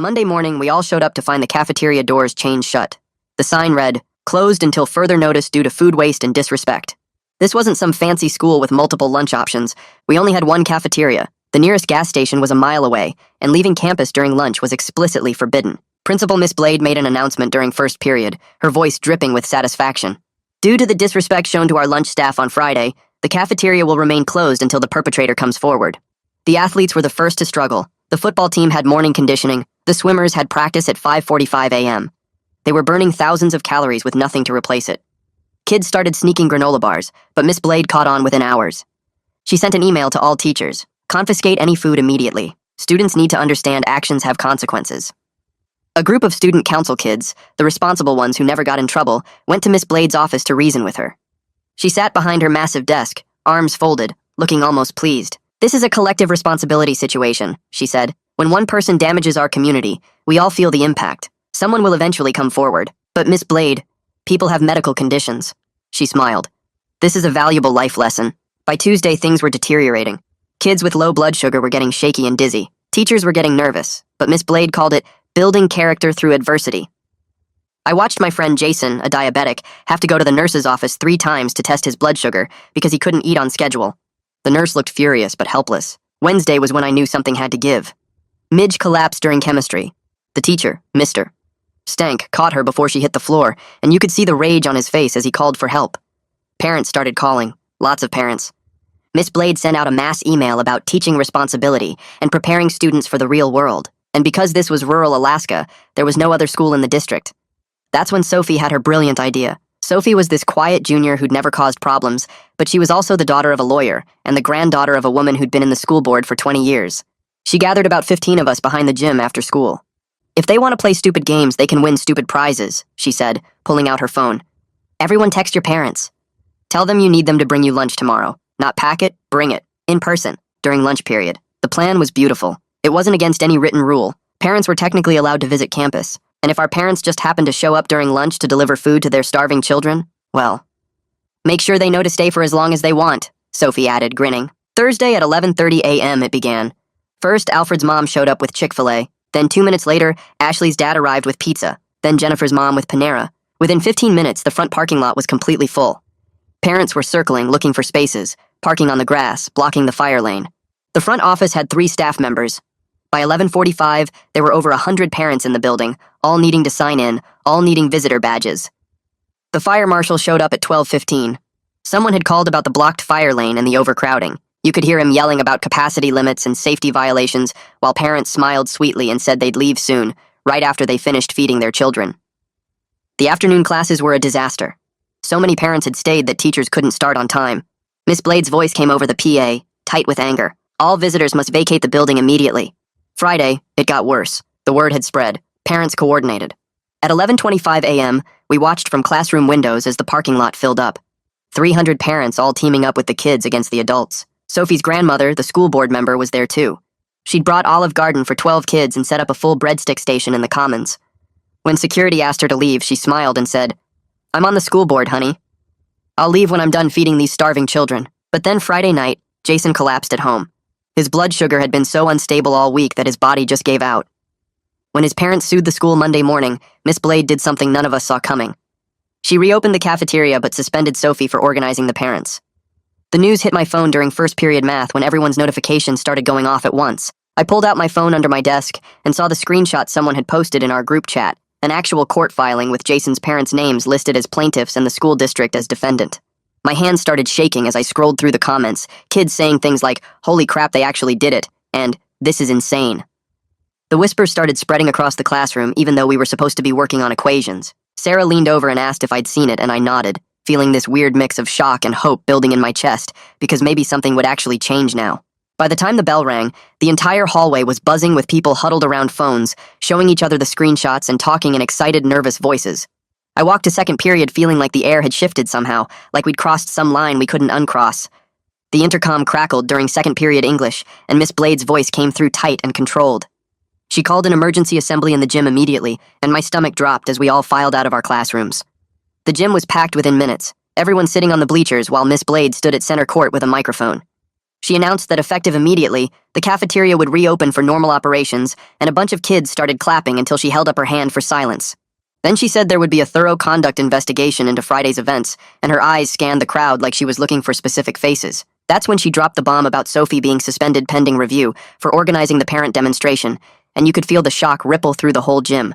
Monday morning, we all showed up to find the cafeteria doors chained shut. The sign read, "Closed until further notice due to food waste and disrespect." This wasn't some fancy school with multiple lunch options. We only had one cafeteria. The nearest gas station was a mile away, and leaving campus during lunch was explicitly forbidden. Principal Miss Blade made an announcement during first period, her voice dripping with satisfaction. Due to the disrespect shown to our lunch staff on Friday, the cafeteria will remain closed until the perpetrator comes forward. The athletes were the first to struggle. The football team had morning conditioning. The swimmers had practice at 5:45 a.m. They were burning thousands of calories with nothing to replace it. Kids started sneaking granola bars, but Miss Blade caught on within hours. She sent an email to all teachers. Confiscate any food immediately. Students need to understand actions have consequences. A group of student council kids, the responsible ones who never got in trouble, went to Miss Blade's office to reason with her. She sat behind her massive desk, arms folded, looking almost pleased. "This is a collective responsibility situation," she said. "When one person damages our community, we all feel the impact. Someone will eventually come forward. But Miss Blade, people have medical conditions." She smiled. "This is a valuable life lesson." By Tuesday, things were deteriorating. Kids with low blood sugar were getting shaky and dizzy. Teachers were getting nervous, but Miss Blade called it building character through adversity. I watched my friend Jason, a diabetic, have to go to the nurse's office 3 times to test his blood sugar because he couldn't eat on schedule. The nurse looked furious but helpless. Wednesday was when I knew something had to give. Midge collapsed during chemistry. The teacher, Mr. Stank, caught her before she hit the floor, and you could see the rage on his face as he called for help. Parents started calling. Lots of parents. Miss Blade sent out a mass email about teaching responsibility and preparing students for the real world. And because this was rural Alaska, there was no other school in the district. That's when Sophie had her brilliant idea. Sophie was this quiet junior who'd never caused problems, but she was also the daughter of a lawyer and the granddaughter of a woman who'd been in the school board for 20 years. She gathered about 15 of us behind the gym after school. "If they want to play stupid games, they can win stupid prizes," she said, pulling out her phone. "Everyone text your parents. Tell them you need them to bring you lunch tomorrow. Not pack it, bring it, in person, during lunch period." The plan was beautiful. It wasn't against any written rule. Parents were technically allowed to visit campus, and if our parents just happened to show up during lunch to deliver food to their starving children, well, make sure they know to stay for as long as they want, Sophie added, grinning. Thursday at 11:30 a.m. it began. First, Alfred's mom showed up with Chick-fil-A. Then 2 minutes later, Ashley's dad arrived with pizza. Then Jennifer's mom with Panera. Within 15 minutes, the front parking lot was completely full. Parents were circling, looking for spaces, parking on the grass, blocking the fire lane. The front office had 3 staff members. By 11:45, there were over 100 parents in the building, all needing to sign in, all needing visitor badges. The fire marshal showed up at 12:15. Someone had called about the blocked fire lane and the overcrowding. You could hear him yelling about capacity limits and safety violations, while parents smiled sweetly and said they'd leave soon, right after they finished feeding their children. The afternoon classes were a disaster. So many parents had stayed that teachers couldn't start on time. Miss Blade's voice came over the PA, tight with anger. All visitors must vacate the building immediately. Friday, it got worse. The word had spread. Parents coordinated. At 11:25 a.m., we watched from classroom windows as the parking lot filled up. 300 parents all teaming up with the kids against the adults. Sophie's grandmother, the school board member, was there too. She'd brought Olive Garden for 12 kids and set up a full breadstick station in the commons. When security asked her to leave, she smiled and said, "I'm on the school board, honey. I'll leave when I'm done feeding these starving children." But then Friday night, Jason collapsed at home. His blood sugar had been so unstable all week that his body just gave out. When his parents sued the school Monday morning, Miss Blade did something none of us saw coming. She reopened the cafeteria but suspended Sophie for organizing the parents. The news hit my phone during first period math when everyone's notifications started going off at once. I pulled out my phone under my desk and saw the screenshot someone had posted in our group chat, an actual court filing with Jason's parents' names listed as plaintiffs and the school district as defendant. My hands started shaking as I scrolled through the comments, kids saying things like, "Holy crap, they actually did it," and "This is insane." The whispers started spreading across the classroom even though we were supposed to be working on equations. Sarah leaned over and asked if I'd seen it, and I nodded, feeling this weird mix of shock and hope building in my chest, because maybe something would actually change now. By the time the bell rang, the entire hallway was buzzing with people huddled around phones, showing each other the screenshots and talking in excited, nervous voices. I walked to second period feeling like the air had shifted somehow, like we'd crossed some line we couldn't uncross. The intercom crackled during second period English, and Miss Blade's voice came through tight and controlled. She called an emergency assembly in the gym immediately, and my stomach dropped as we all filed out of our classrooms. The gym was packed within minutes, everyone sitting on the bleachers while Miss Blade stood at center court with a microphone. She announced that effective immediately, the cafeteria would reopen for normal operations, and a bunch of kids started clapping until she held up her hand for silence. Then she said there would be a thorough conduct investigation into Friday's events, and her eyes scanned the crowd like she was looking for specific faces. That's when she dropped the bomb about Sophie being suspended pending review for organizing the parent demonstration, and you could feel the shock ripple through the whole gym.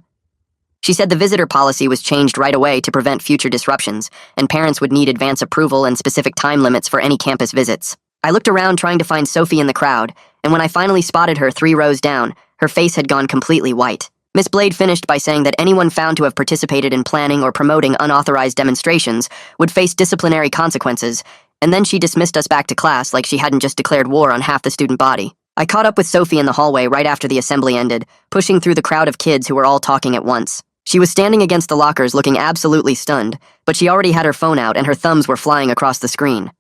She said the visitor policy was changed right away to prevent future disruptions, and parents would need advance approval and specific time limits for any campus visits. I looked around trying to find Sophie in the crowd, and when I finally spotted her 3 rows down, her face had gone completely white. Miss Blade finished by saying that anyone found to have participated in planning or promoting unauthorized demonstrations would face disciplinary consequences, and then she dismissed us back to class like she hadn't just declared war on half the student body. I caught up with Sophie in the hallway right after the assembly ended, pushing through the crowd of kids who were all talking at once. She was standing against the lockers looking absolutely stunned, but she already had her phone out and her thumbs were flying across the screen.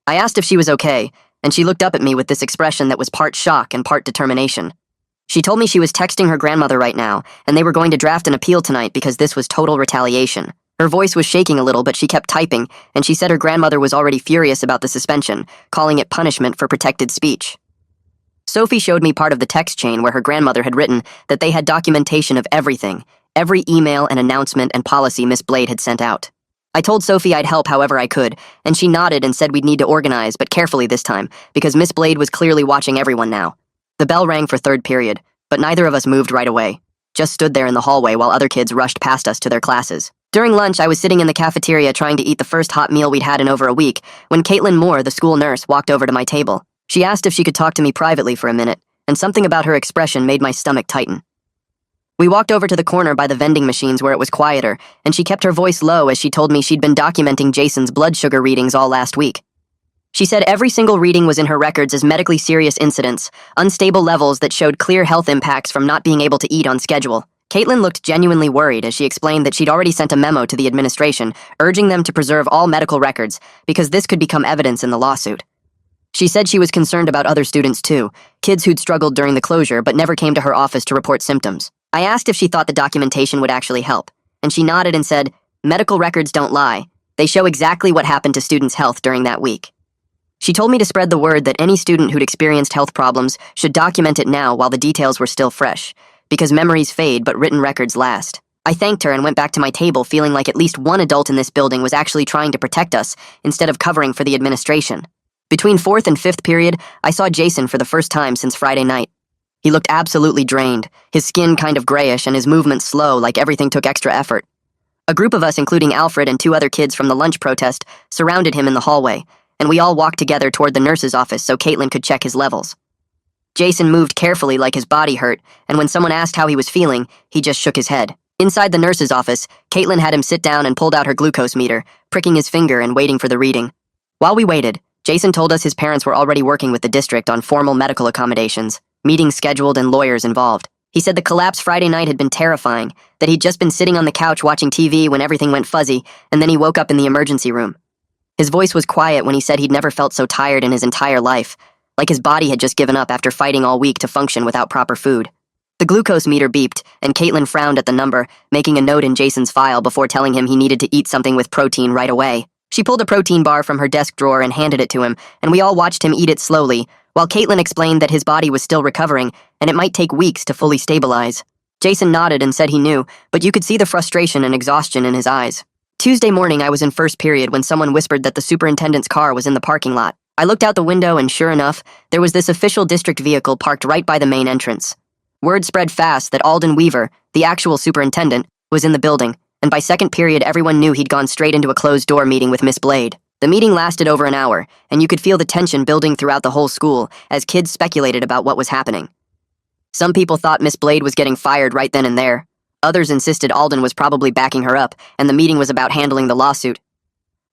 I asked if she was okay, and she looked up at me with this expression that was part shock and part determination. She told me she was texting her grandmother right now, and they were going to draft an appeal tonight because this was total retaliation. Her voice was shaking a little, but she kept typing, and she said her grandmother was already furious about the suspension, calling it punishment for protected speech. Sophie showed me part of the text chain where her grandmother had written that they had documentation of everything, every email and announcement and policy Miss Blade had sent out. I told Sophie I'd help however I could, and she nodded and said we'd need to organize, but carefully this time, because Miss Blade was clearly watching everyone now. The bell rang for third period, but neither of us moved right away, just stood there in the hallway while other kids rushed past us to their classes. During lunch, I was sitting in the cafeteria trying to eat the first hot meal we'd had in over a week, when Caitlin Moore, the school nurse, walked over to my table. She asked if she could talk to me privately for a minute, and something about her expression made my stomach tighten. We walked over to the corner by the vending machines where it was quieter, and she kept her voice low as she told me she'd been documenting Jason's blood sugar readings all last week. She said every single reading was in her records as medically serious incidents, unstable levels that showed clear health impacts from not being able to eat on schedule. Caitlin looked genuinely worried as she explained that she'd already sent a memo to the administration urging them to preserve all medical records because this could become evidence in the lawsuit. She said she was concerned about other students too, kids who'd struggled during the closure but never came to her office to report symptoms. I asked if she thought the documentation would actually help, and she nodded and said, "Medical records don't lie. They show exactly what happened to students' health during that week." She told me to spread the word that any student who'd experienced health problems should document it now while the details were still fresh, because memories fade but written records last. I thanked her and went back to my table feeling like at least one adult in this building was actually trying to protect us instead of covering for the administration. Between 4th and 5th period, I saw Jason for the first time since Friday night. He looked absolutely drained, his skin kind of grayish and his movements slow like everything took extra effort. A group of us, including Alfred and 2 other kids from the lunch protest, surrounded him in the hallway, and we all walked together toward the nurse's office so Caitlin could check his levels. Jason moved carefully like his body hurt, and when someone asked how he was feeling, he just shook his head. Inside the nurse's office, Caitlin had him sit down and pulled out her glucose meter, pricking his finger and waiting for the reading. While we waited, Jason told us his parents were already working with the district on formal medical accommodations, meetings scheduled and lawyers involved. He said the collapse Friday night had been terrifying, that he'd just been sitting on the couch watching TV when everything went fuzzy, and then he woke up in the emergency room. His voice was quiet when he said he'd never felt so tired in his entire life, like his body had just given up after fighting all week to function without proper food. The glucose meter beeped, and Caitlin frowned at the number, making a note in Jason's file before telling him he needed to eat something with protein right away. She pulled a protein bar from her desk drawer and handed it to him, and we all watched him eat it slowly, while Caitlin explained that his body was still recovering, and it might take weeks to fully stabilize. Jason nodded and said he knew, but you could see the frustration and exhaustion in his eyes. Tuesday morning, I was in first period when someone whispered that the superintendent's car was in the parking lot. I looked out the window and sure enough, there was this official district vehicle parked right by the main entrance. Word spread fast that Alden Weaver, the actual superintendent, was in the building, and by second period everyone knew he'd gone straight into a closed-door meeting with Miss Blade. The meeting lasted over an hour, and you could feel the tension building throughout the whole school as kids speculated about what was happening. Some people thought Miss Blade was getting fired right then and there. Others insisted Alden was probably backing her up, and the meeting was about handling the lawsuit.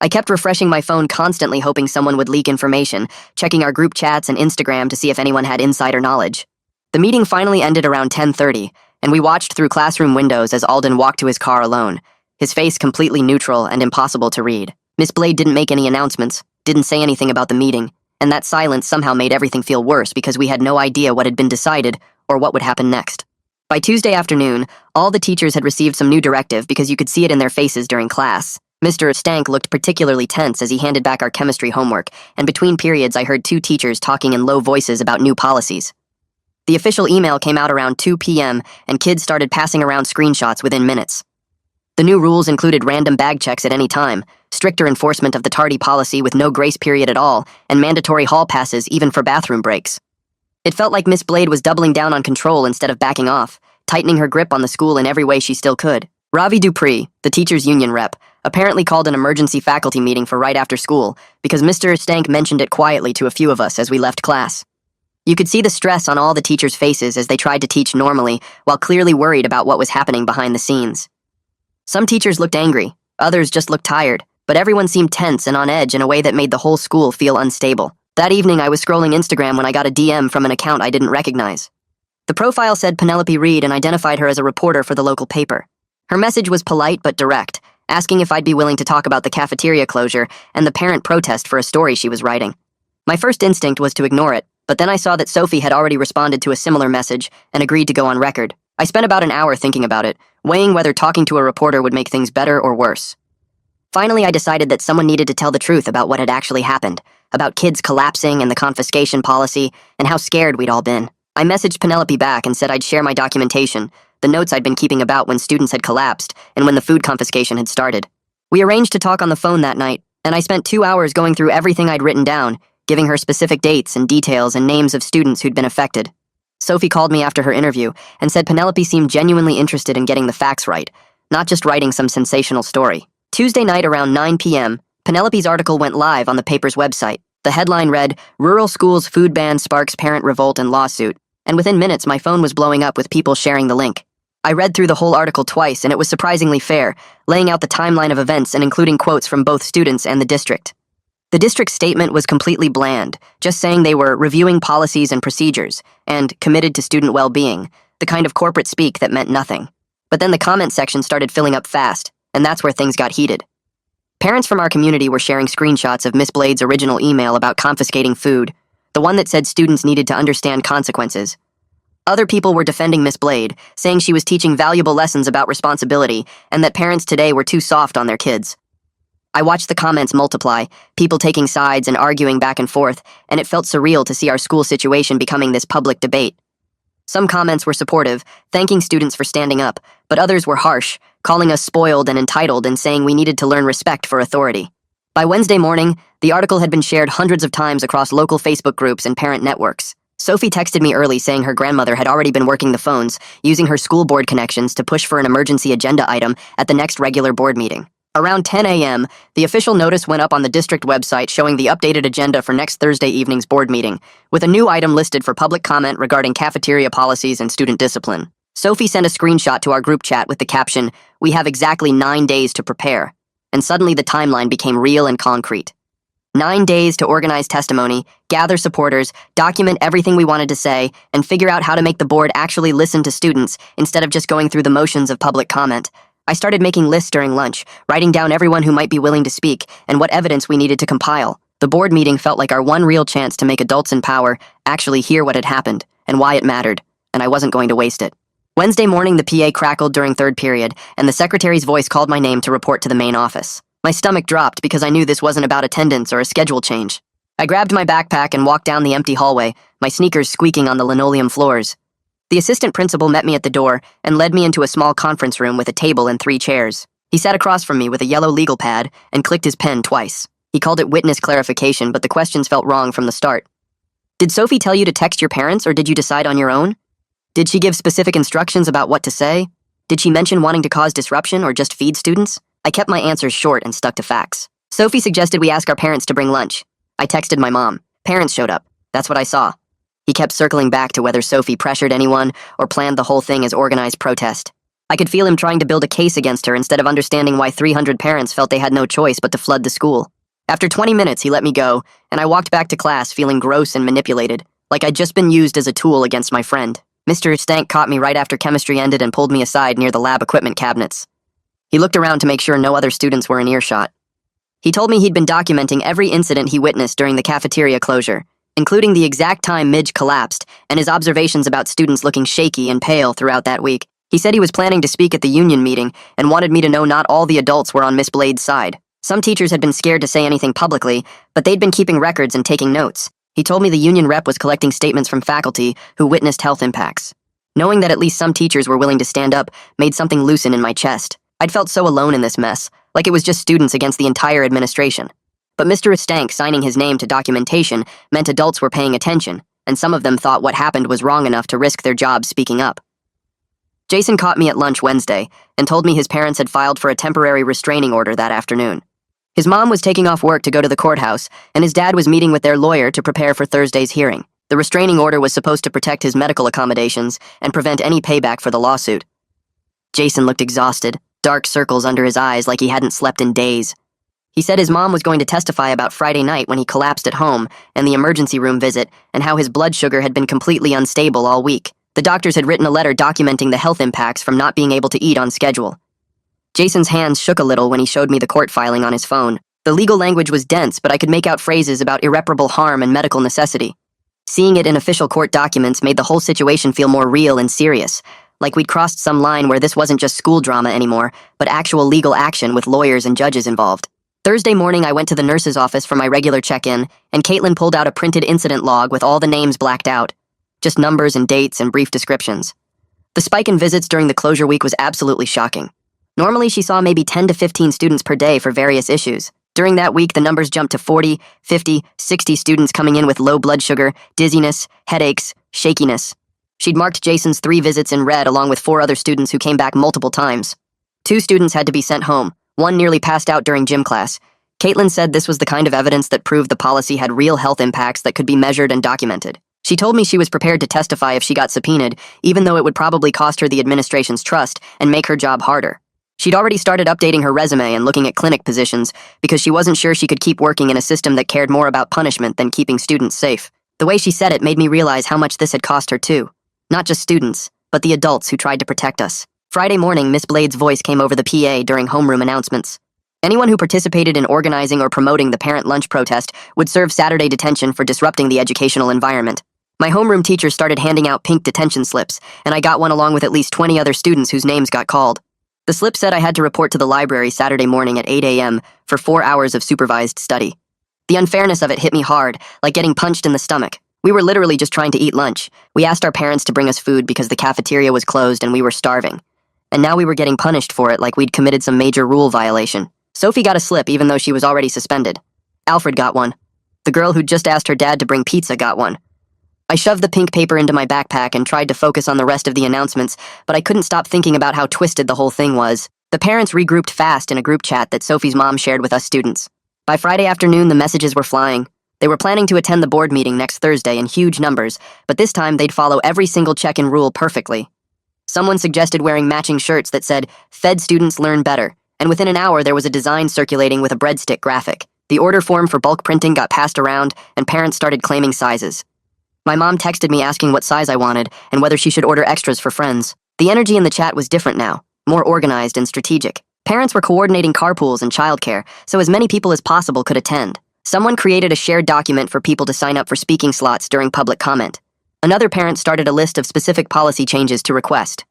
I kept refreshing my phone constantly hoping someone would leak information, checking our group chats and Instagram to see if anyone had insider knowledge. The meeting finally ended around 10:30, and we watched through classroom windows as Alden walked to his car alone, his face completely neutral and impossible to read. Miss Blade didn't make any announcements, didn't say anything about the meeting, and that silence somehow made everything feel worse because we had no idea what had been decided or what would happen next. By Tuesday afternoon, all the teachers had received some new directive because you could see it in their faces during class. Mr. Stank looked particularly tense as he handed back our chemistry homework, and between periods I heard two teachers talking in low voices about new policies. The official email came out around 2 p.m., and kids started passing around screenshots within minutes. The new rules included random bag checks at any time, stricter enforcement of the tardy policy with no grace period at all, and mandatory hall passes even for bathroom breaks. It felt like Miss Blade was doubling down on control instead of backing off, tightening her grip on the school in every way she still could. Ravi Dupree, the teachers' union rep, apparently called an emergency faculty meeting for right after school because Mr. Stank mentioned it quietly to a few of us as we left class. You could see the stress on all the teachers' faces as they tried to teach normally while clearly worried about what was happening behind the scenes. Some teachers looked angry, others just looked tired, but everyone seemed tense and on edge in a way that made the whole school feel unstable. That evening I was scrolling Instagram when I got a DM from an account I didn't recognize. The profile said Penelope Reed and identified her as a reporter for the local paper. Her message was polite but direct, asking if I'd be willing to talk about the cafeteria closure and the parent protest for a story she was writing. My first instinct was to ignore it, but then I saw that Sophie had already responded to a similar message and agreed to go on record. I spent about an hour thinking about it, weighing whether talking to a reporter would make things better or worse. Finally, I decided that someone needed to tell the truth about what had actually happened, about kids collapsing and the confiscation policy, and how scared we'd all been. I messaged Penelope back and said I'd share my documentation, the notes I'd been keeping about when students had collapsed and when the food confiscation had started. We arranged to talk on the phone that night, and I spent 2 hours going through everything I'd written down, giving her specific dates and details and names of students who'd been affected. Sophie called me after her interview and said Penelope seemed genuinely interested in getting the facts right, not just writing some sensational story. Tuesday night around 9 p.m., Penelope's article went live on the paper's website. The headline read, "Rural Schools Food Ban Sparks Parent Revolt and Lawsuit," and within minutes my phone was blowing up with people sharing the link. I read through the whole article twice and it was surprisingly fair, laying out the timeline of events and including quotes from both students and the district. The district's statement was completely bland, just saying they were reviewing policies and procedures, and committed to student well-being, the kind of corporate speak that meant nothing. But then the comment section started filling up fast, and that's where things got heated. Parents from our community were sharing screenshots of Miss Blade's original email about confiscating food, the one that said students needed to understand consequences. Other people were defending Miss Blade, saying she was teaching valuable lessons about responsibility and that parents today were too soft on their kids. I watched the comments multiply, people taking sides and arguing back and forth, and it felt surreal to see our school situation becoming this public debate. Some comments were supportive, thanking students for standing up, but others were harsh, calling us spoiled and entitled and saying we needed to learn respect for authority. By Wednesday morning, the article had been shared hundreds of times across local Facebook groups and parent networks. Sophie texted me early saying her grandmother had already been working the phones, using her school board connections to push for an emergency agenda item at the next regular board meeting. Around 10 a.m., the official notice went up on the district website showing the updated agenda for next Thursday evening's board meeting, with a new item listed for public comment regarding cafeteria policies and student discipline. Sophie sent a screenshot to our group chat with the caption, "We have exactly 9 days to prepare," and suddenly the timeline became real and concrete. 9 days to organize testimony, gather supporters, document everything we wanted to say, and figure out how to make the board actually listen to students instead of just going through the motions of public comment. I started making lists during lunch, writing down everyone who might be willing to speak and what evidence we needed to compile. The board meeting felt like our one real chance to make adults in power actually hear what had happened and why it mattered, and I wasn't going to waste it. Wednesday morning, the PA crackled during third period, and the secretary's voice called my name to report to the main office. My stomach dropped because I knew this wasn't about attendance or a schedule change. I grabbed my backpack and walked down the empty hallway, my sneakers squeaking on the linoleum floors. The assistant principal met me at the door and led me into a small conference room with a table and 3 chairs. He sat across from me with a yellow legal pad and clicked his pen twice. He called it witness clarification, but the questions felt wrong from the start. "Did Sophie tell you to text your parents, or did you decide on your own? Did she give specific instructions about what to say? Did she mention wanting to cause disruption or just feed students?" I kept my answers short and stuck to facts. Sophie suggested we ask our parents to bring lunch. I texted my mom. Parents showed up. That's what I saw. He kept circling back to whether Sophie pressured anyone or planned the whole thing as organized protest. I could feel him trying to build a case against her instead of understanding why 300 parents felt they had no choice but to flood the school. After 20 minutes, he let me go, and I walked back to class feeling gross and manipulated, like I'd just been used as a tool against my friend. Mr. Stank caught me right after chemistry ended and pulled me aside near the lab equipment cabinets. He looked around to make sure no other students were in earshot. He told me he'd been documenting every incident he witnessed during the cafeteria closure, including the exact time Midge collapsed and his observations about students looking shaky and pale throughout that week. He said he was planning to speak at the union meeting and wanted me to know not all the adults were on Miss Blade's side. Some teachers had been scared to say anything publicly, but they'd been keeping records and taking notes. He told me the union rep was collecting statements from faculty who witnessed health impacts. Knowing that at least some teachers were willing to stand up made something loosen in my chest. I'd felt so alone in this mess, like it was just students against the entire administration. But Mr. Stank signing his name to documentation meant adults were paying attention, and some of them thought what happened was wrong enough to risk their jobs speaking up. Jason caught me at lunch Wednesday and told me his parents had filed for a temporary restraining order that afternoon. His mom was taking off work to go to the courthouse, and his dad was meeting with their lawyer to prepare for Thursday's hearing. The restraining order was supposed to protect his medical accommodations and prevent any payback for the lawsuit. Jason looked exhausted, dark circles under his eyes like he hadn't slept in days. He said his mom was going to testify about Friday night when he collapsed at home and the emergency room visit and how his blood sugar had been completely unstable all week. The doctors had written a letter documenting the health impacts from not being able to eat on schedule. Jason's hands shook a little when he showed me the court filing on his phone. The legal language was dense, but I could make out phrases about irreparable harm and medical necessity. Seeing it in official court documents made the whole situation feel more real and serious, like we'd crossed some line where this wasn't just school drama anymore, but actual legal action with lawyers and judges involved. Thursday morning, I went to the nurse's office for my regular check-in, and Caitlin pulled out a printed incident log with all the names blacked out. Just numbers and dates and brief descriptions. The spike in visits during the closure week was absolutely shocking. Normally, she saw maybe 10 to 15 students per day for various issues. During that week, the numbers jumped to 40, 50, 60 students coming in with low blood sugar, dizziness, headaches, shakiness. She'd marked Jason's 3 visits in red along with 4 other students who came back multiple times. 2 students had to be sent home. 1 nearly passed out during gym class. Caitlin said this was the kind of evidence that proved the policy had real health impacts that could be measured and documented. She told me she was prepared to testify if she got subpoenaed, even though it would probably cost her the administration's trust and make her job harder. She'd already started updating her resume and looking at clinic positions because she wasn't sure she could keep working in a system that cared more about punishment than keeping students safe. The way she said it made me realize how much this had cost her too. Not just students, but the adults who tried to protect us. Friday morning, Miss Blade's voice came over the PA during homeroom announcements. Anyone who participated in organizing or promoting the parent lunch protest would serve Saturday detention for disrupting the educational environment. My homeroom teacher started handing out pink detention slips, and I got one along with at least 20 other students whose names got called. The slip said I had to report to the library Saturday morning at 8 a.m. for 4 hours of supervised study. The unfairness of it hit me hard, like getting punched in the stomach. We were literally just trying to eat lunch. We asked our parents to bring us food because the cafeteria was closed and we were starving. And now we were getting punished for it like we'd committed some major rule violation. Sophie got a slip even though she was already suspended. Alfred got one. The girl who'd just asked her dad to bring pizza got one. I shoved the pink paper into my backpack and tried to focus on the rest of the announcements, but I couldn't stop thinking about how twisted the whole thing was. The parents regrouped fast in a group chat that Sophie's mom shared with us students. By Friday afternoon, the messages were flying. They were planning to attend the board meeting next Thursday in huge numbers, but this time they'd follow every single check-in rule perfectly. Someone suggested wearing matching shirts that said, "Fed students learn better," and within an hour there was a design circulating with a breadstick graphic. The order form for bulk printing got passed around, and parents started claiming sizes. My mom texted me asking what size I wanted and whether she should order extras for friends. The energy in the chat was different now, more organized and strategic. Parents were coordinating carpools and childcare, so as many people as possible could attend. Someone created a shared document for people to sign up for speaking slots during public comment. Another parent started a list of specific policy changes to request.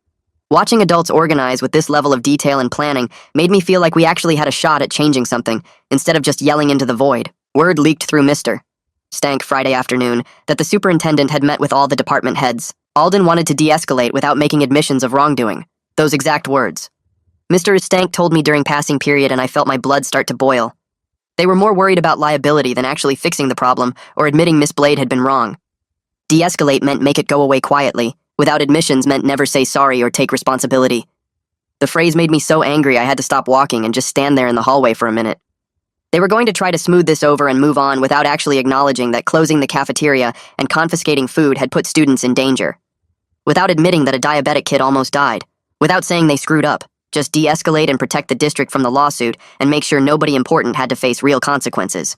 Watching adults organize with this level of detail and planning made me feel like we actually had a shot at changing something, instead of just yelling into the void. Word leaked through Mr. Stank Friday afternoon that the superintendent had met with all the department heads. Alden wanted to de-escalate without making admissions of wrongdoing. Those exact words. Mr. Stank told me during passing period and I felt my blood start to boil. They were more worried about liability than actually fixing the problem or admitting Miss Blade had been wrong. De-escalate meant make it go away quietly. Without admissions meant never say sorry or take responsibility. The phrase made me so angry I had to stop walking and just stand there in the hallway for a minute. They were going to try to smooth this over and move on without actually acknowledging that closing the cafeteria and confiscating food had put students in danger. Without admitting that a diabetic kid almost died. Without saying they screwed up. Just de-escalate and protect the district from the lawsuit and make sure nobody important had to face real consequences.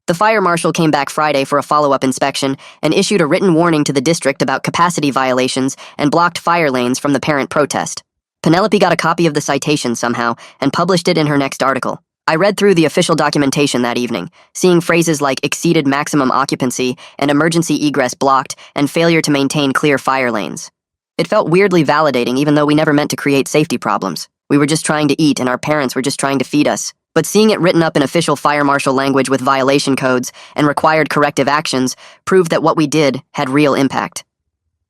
The fire marshal came back Friday for a follow-up inspection and issued a written warning to the district about capacity violations and blocked fire lanes from the parent protest. Penelope got a copy of the citation somehow and published it in her next article. I read through the official documentation that evening, seeing phrases like exceeded maximum occupancy and emergency egress blocked and failure to maintain clear fire lanes. It felt weirdly validating even though we never meant to create safety problems. We were just trying to eat and our parents were just trying to feed us. But seeing it written up in official fire marshal language with violation codes and required corrective actions proved that what we did had real impact.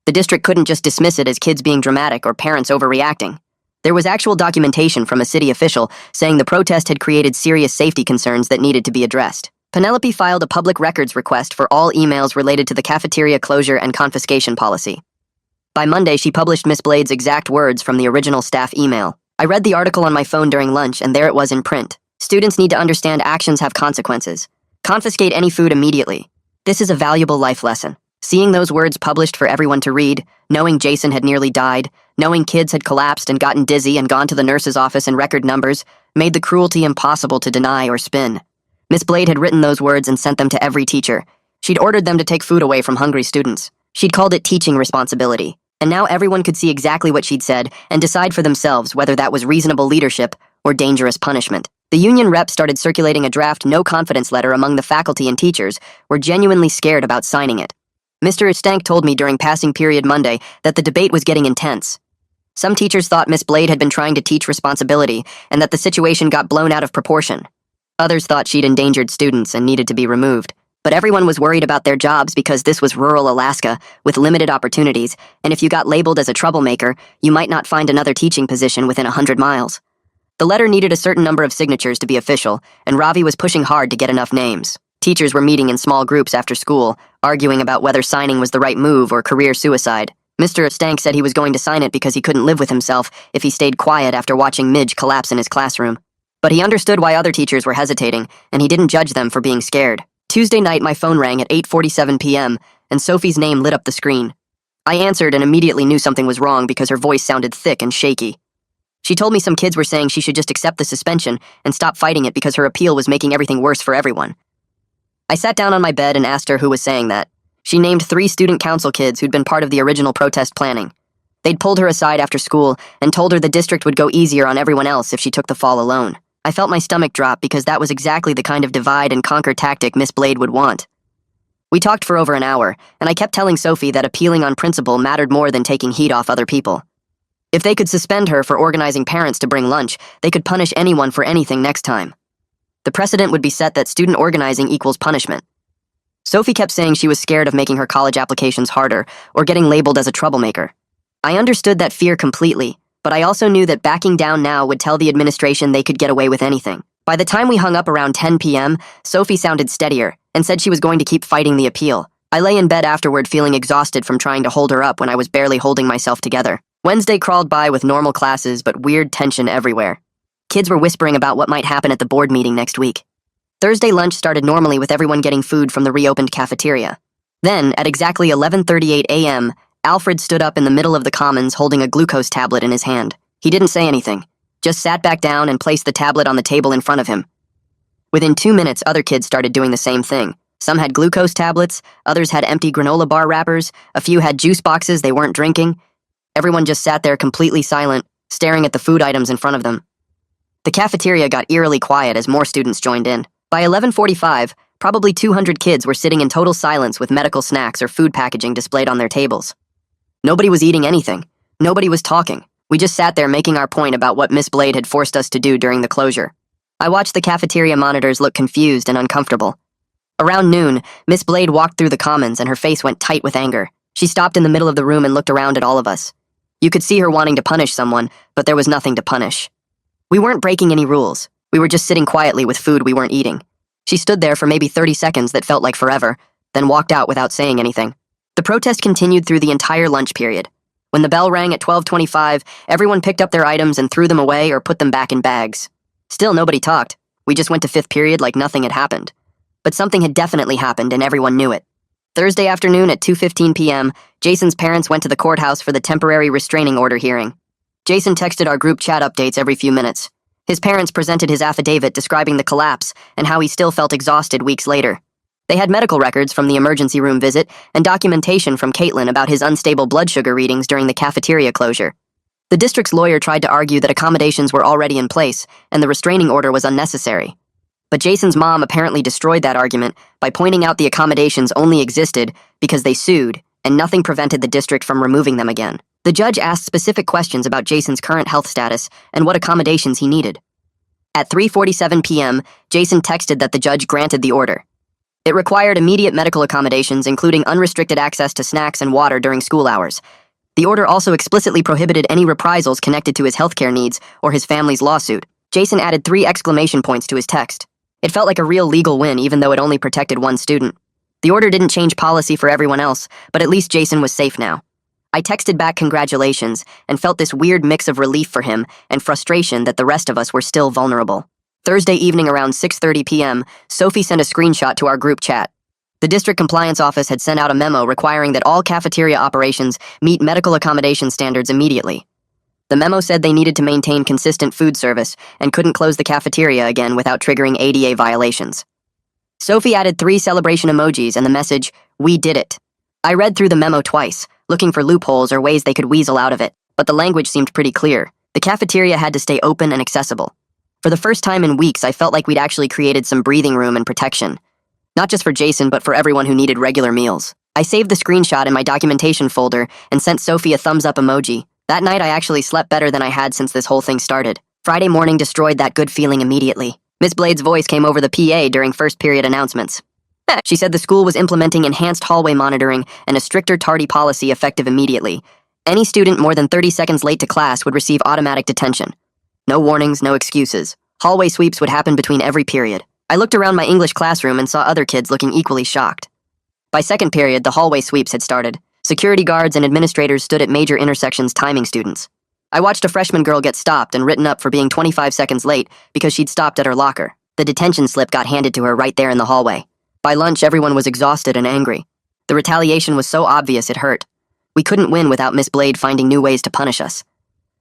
The district couldn't just dismiss it as kids being dramatic or parents overreacting. There was actual documentation from a city official saying the protest had created serious safety concerns that needed to be addressed. Penelope filed a public records request for all emails related to the cafeteria closure and confiscation policy. By Monday, she published Miss Blade's exact words from the original staff email. I read the article on my phone during lunch, and there it was in print. Students need to understand actions have consequences. Confiscate any food immediately. This is a valuable life lesson. Seeing those words published for everyone to read, knowing Jason had nearly died, knowing kids had collapsed and gotten dizzy and gone to the nurse's office in record numbers, made the cruelty impossible to deny or spin. Miss Blade had written those words and sent them to every teacher. She'd ordered them to take food away from hungry students. She'd called it teaching responsibility. And now everyone could see exactly what she'd said and decide for themselves whether that was reasonable leadership or dangerous punishment. The union rep started circulating a draft no-confidence letter among the faculty and teachers were genuinely scared about signing it. Mr. Stank told me during passing period Monday that the debate was getting intense. Some teachers thought Miss Blade had been trying to teach responsibility and that the situation got blown out of proportion. Others thought she'd endangered students and needed to be removed. But everyone was worried about their jobs because this was rural Alaska with limited opportunities, and if you got labeled as a troublemaker, you might not find another teaching position within 100 miles. The letter needed a certain number of signatures to be official, and Ravi was pushing hard to get enough names. Teachers were meeting in small groups after school, arguing about whether signing was the right move or career suicide. Mr. Stank said he was going to sign it because he couldn't live with himself if he stayed quiet after watching Midge collapse in his classroom. But he understood why other teachers were hesitating, and he didn't judge them for being scared. Tuesday night, my phone rang at 8:47 p.m., and Sophie's name lit up the screen. I answered and immediately knew something was wrong because her voice sounded thick and shaky. She told me some kids were saying she should just accept the suspension and stop fighting it because her appeal was making everything worse for everyone. I sat down on my bed and asked her who was saying that. She named 3 student council kids who'd been part of the original protest planning. They'd pulled her aside after school and told her the district would go easier on everyone else if she took the fall alone. I felt my stomach drop because that was exactly the kind of divide and conquer tactic Miss Blade would want. We talked for over an hour, and I kept telling Sophie that appealing on principle mattered more than taking heat off other people. If they could suspend her for organizing parents to bring lunch, they could punish anyone for anything next time. The precedent would be set that student organizing equals punishment. Sophie kept saying she was scared of making her college applications harder or getting labeled as a troublemaker. I understood that fear completely, but I also knew that backing down now would tell the administration they could get away with anything. By the time we hung up around 10 p.m., Sophie sounded steadier and said she was going to keep fighting the appeal. I lay in bed afterward feeling exhausted from trying to hold her up when I was barely holding myself together. Wednesday crawled by with normal classes but weird tension everywhere. Kids were whispering about what might happen at the board meeting next week. Thursday lunch started normally with everyone getting food from the reopened cafeteria. Then, at exactly 11:38 a.m., Alfred stood up in the middle of the commons holding a glucose tablet in his hand. He didn't say anything, just sat back down and placed the tablet on the table in front of him. Within 2 minutes, other kids started doing the same thing. Some had glucose tablets, others had empty granola bar wrappers, a few had juice boxes they weren't drinking. Everyone just sat there completely silent, staring at the food items in front of them. The cafeteria got eerily quiet as more students joined in. By 11:45, probably 200 kids were sitting in total silence with medical snacks or food packaging displayed on their tables. Nobody was eating anything. Nobody was talking. We just sat there making our point about what Miss Blade had forced us to do during the closure. I watched the cafeteria monitors look confused and uncomfortable. Around noon, Miss Blade walked through the commons and her face went tight with anger. She stopped in the middle of the room and looked around at all of us. You could see her wanting to punish someone, but there was nothing to punish. We weren't breaking any rules. We were just sitting quietly with food we weren't eating. She stood there for maybe 30 seconds that felt like forever, then walked out without saying anything. The protest continued through the entire lunch period. When the bell rang at 12:25, everyone picked up their items and threw them away or put them back in bags. Still, nobody talked. We just went to 5th period like nothing had happened. But something had definitely happened and everyone knew it. Thursday afternoon at 2:15 p.m., Jason's parents went to the courthouse for the temporary restraining order hearing. Jason texted our group chat updates every few minutes. His parents presented his affidavit describing the collapse and how he still felt exhausted weeks later. They had medical records from the emergency room visit and documentation from Caitlin about his unstable blood sugar readings during the cafeteria closure. The district's lawyer tried to argue that accommodations were already in place and the restraining order was unnecessary. But Jason's mom apparently destroyed that argument by pointing out the accommodations only existed because they sued and nothing prevented the district from removing them again. The judge asked specific questions about Jason's current health status and what accommodations he needed. At 3:47 p.m., Jason texted that the judge granted the order. It required immediate medical accommodations, including unrestricted access to snacks and water during school hours. The order also explicitly prohibited any reprisals connected to his healthcare needs or his family's lawsuit. Jason added 3 exclamation points to his text. It felt like a real legal win, even though it only protected one student. The order didn't change policy for everyone else, but at least Jason was safe now. I texted back congratulations and felt this weird mix of relief for him and frustration that the rest of us were still vulnerable. Thursday evening around 6:30 p.m., Sophie sent a screenshot to our group chat. The district compliance office had sent out a memo requiring that all cafeteria operations meet medical accommodation standards immediately. The memo said they needed to maintain consistent food service and couldn't close the cafeteria again without triggering ADA violations. Sophie added 3 celebration emojis and the message, "We did it." I read through the memo twice, looking for loopholes or ways they could weasel out of it, but the language seemed pretty clear. The cafeteria had to stay open and accessible. For the first time in weeks, I felt like we'd actually created some breathing room and protection. Not just for Jason, but for everyone who needed regular meals. I saved the screenshot in my documentation folder and sent Sophie a thumbs up emoji. That night, I actually slept better than I had since this whole thing started. Friday morning destroyed that good feeling immediately. Miss Blade's voice came over the PA during first period announcements. She said the school was implementing enhanced hallway monitoring and a stricter tardy policy effective immediately. Any student more than 30 seconds late to class would receive automatic detention. No warnings, no excuses. Hallway sweeps would happen between every period. I looked around my English classroom and saw other kids looking equally shocked. By second period, the hallway sweeps had started. Security guards and administrators stood at major intersections timing students. I watched a freshman girl get stopped and written up for being 25 seconds late because she'd stopped at her locker. The detention slip got handed to her right there in the hallway. By lunch, everyone was exhausted and angry. The retaliation was so obvious it hurt. We couldn't win without Miss Blade finding new ways to punish us.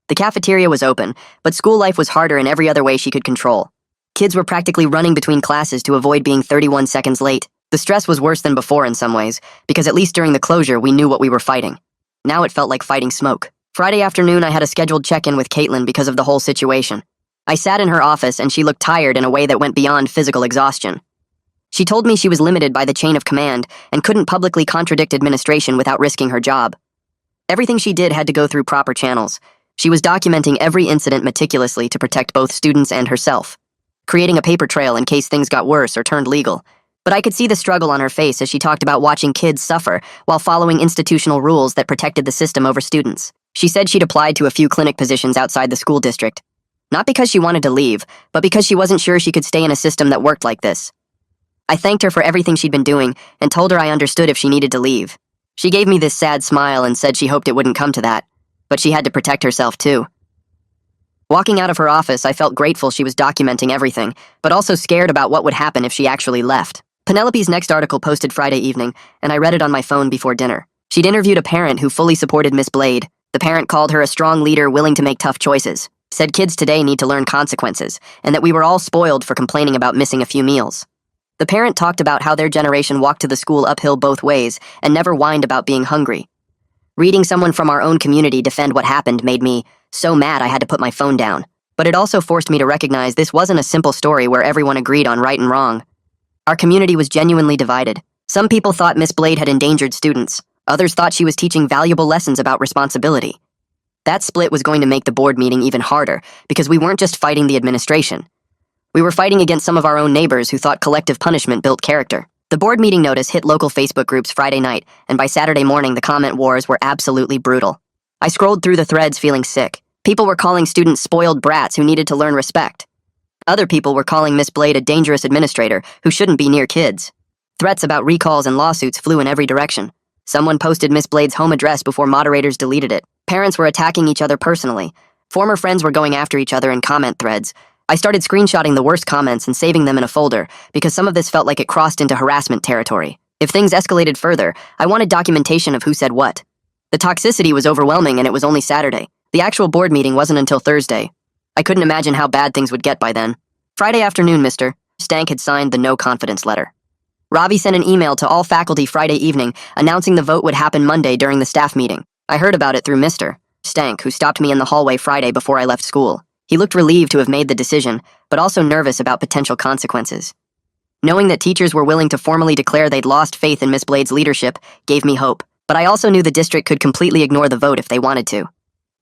The cafeteria was open, but school life was harder in every other way she could control. Kids were practically running between classes to avoid being 31 seconds late. The stress was worse than before in some ways, because at least during the closure we knew what we were fighting. Now it felt like fighting smoke. Friday afternoon I had a scheduled check-in with Caitlin because of the whole situation. I sat in her office and she looked tired in a way that went beyond physical exhaustion. She told me she was limited by the chain of command and couldn't publicly contradict administration without risking her job. Everything she did had to go through proper channels. She was documenting every incident meticulously to protect both students and herself, creating a paper trail in case things got worse or turned legal. But I could see the struggle on her face as she talked about watching kids suffer while following institutional rules that protected the system over students. She said she'd applied to a few clinic positions outside the school district. Not because she wanted to leave, but because she wasn't sure she could stay in a system that worked like this. I thanked her for everything she'd been doing and told her I understood if she needed to leave. She gave me this sad smile and said she hoped it wouldn't come to that, but she had to protect herself too. Walking out of her office, I felt grateful she was documenting everything, but also scared about what would happen if she actually left. Penelope's next article posted Friday evening, and I read it on my phone before dinner. She'd interviewed a parent who fully supported Miss Blade. The parent called her a strong leader willing to make tough choices, said kids today need to learn consequences, and that we were all spoiled for complaining about missing a few meals. The parent talked about how their generation walked to the school uphill both ways and never whined about being hungry. Reading someone from our own community defend what happened made me so mad I had to put my phone down. But it also forced me to recognize this wasn't a simple story where everyone agreed on right and wrong. Our community was genuinely divided. Some people thought Miss Blade had endangered students. Others thought she was teaching valuable lessons about responsibility. That split was going to make the board meeting even harder because we weren't just fighting the administration. We were fighting against some of our own neighbors who thought collective punishment built character. The board meeting notice hit local Facebook groups Friday night, and by Saturday morning the comment wars were absolutely brutal. I scrolled through the threads feeling sick. People were calling students spoiled brats who needed to learn respect. Other people were calling Miss Blade a dangerous administrator who shouldn't be near kids. Threats about recalls and lawsuits flew in every direction. Someone posted Miss Blade's home address before moderators deleted it. Parents were attacking each other personally. Former friends were going after each other in comment threads. I started screenshotting the worst comments and saving them in a folder because some of this felt like it crossed into harassment territory. If things escalated further, I wanted documentation of who said what. The toxicity was overwhelming and it was only Saturday. The actual board meeting wasn't until Thursday. I couldn't imagine how bad things would get by then. Friday afternoon, Mr. Stank had signed the no confidence letter. Ravi sent an email to all faculty Friday evening announcing the vote would happen Monday during the staff meeting. I heard about it through Mr. Stank, who stopped me in the hallway Friday before I left school. He looked relieved to have made the decision, but also nervous about potential consequences. Knowing that teachers were willing to formally declare they'd lost faith in Miss Blade's leadership gave me hope. But I also knew the district could completely ignore the vote if they wanted to.